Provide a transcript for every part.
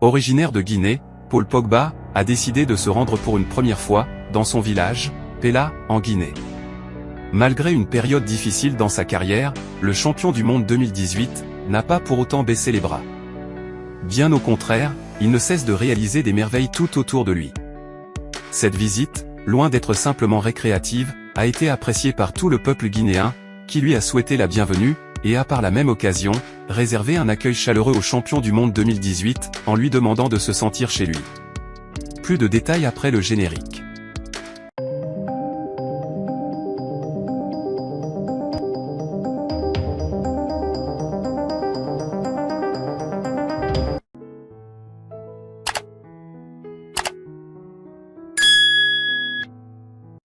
Originaire de Guinée, Paul Pogba a décidé de se rendre pour une première fois dans son village, Pella, en Guinée. Malgré une période difficile dans sa carrière, le champion du monde 2018 n'a pas pour autant baissé les bras. Bien au contraire, il ne cesse de réaliser des merveilles tout autour de lui. Cette visite, loin d'être simplement récréative, a été appréciée par tout le peuple guinéen, qui lui a souhaité la bienvenue, et a par la même occasion, réservé un accueil chaleureux au champion du monde 2018, en lui demandant de se sentir chez lui. Plus de détails après le générique.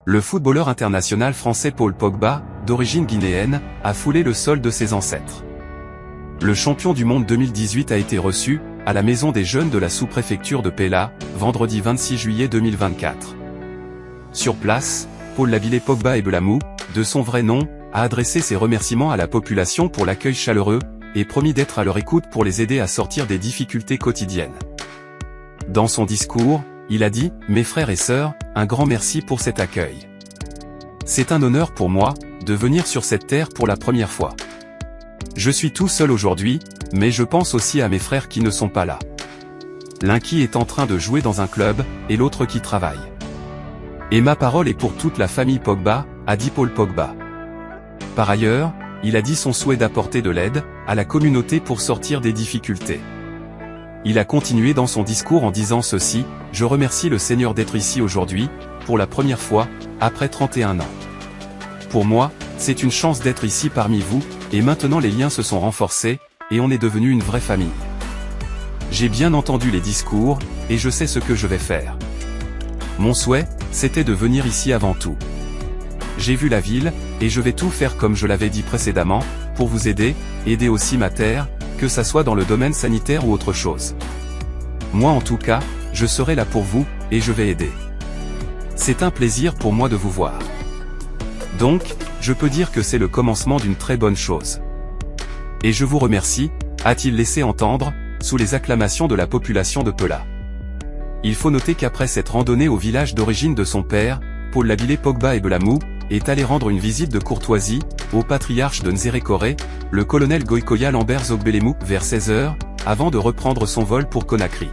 Le footballeur international français Paul Pogba, d'origine guinéenne, a foulé le sol de ses ancêtres. Le champion du monde 2018 a été reçu, à la maison des jeunes de la sous-préfecture de Pella, vendredi 26 juillet 2024. Sur place, Paul Labile Pogba Ebelamou, de son vrai nom, a adressé ses remerciements à la population pour l'accueil chaleureux, et promis d'être à leur écoute pour les aider à sortir des difficultés quotidiennes. Dans son discours, il a dit « Mes frères et sœurs, un grand merci pour cet accueil. C'est un honneur pour moi, de venir sur cette terre pour la première fois. Je suis tout seul aujourd'hui, mais je pense aussi à mes frères qui ne sont pas là. L'un qui est en train de jouer dans un club, et l'autre qui travaille. Et ma parole est pour toute la famille Pogba, a dit Paul Pogba. Par ailleurs, il a dit son souhait d'apporter de l'aide à la communauté pour sortir des difficultés. Il a continué dans son discours en disant ceci, « Je remercie le Seigneur d'être ici aujourd'hui, pour la première fois, après 31 ans. Pour moi, c'est une chance d'être ici parmi vous, et maintenant les liens se sont renforcés, et on est devenu une vraie famille. J'ai bien entendu les discours, et je sais ce que je vais faire. Mon souhait, c'était de venir ici avant tout. J'ai vu la ville, et je vais tout faire comme je l'avais dit précédemment, pour vous aider aussi ma terre, que ça soit dans le domaine sanitaire ou autre chose. Moi en tout cas, je serai là pour vous, et je vais aider. C'est un plaisir pour moi de vous voir. Donc, je peux dire que c'est le commencement d'une très bonne chose. Et je vous remercie, a-t-il laissé entendre, sous les acclamations de la population de Pella. Il faut noter qu'après cette randonnée au village d'origine de son père, Paul Labile Pogba Ebelamou, est allé rendre une visite de courtoisie, au patriarche de Nzérékoré, le colonel Goïkoya Lambert Zogbelemou, vers 16 h, avant de reprendre son vol pour Conakry.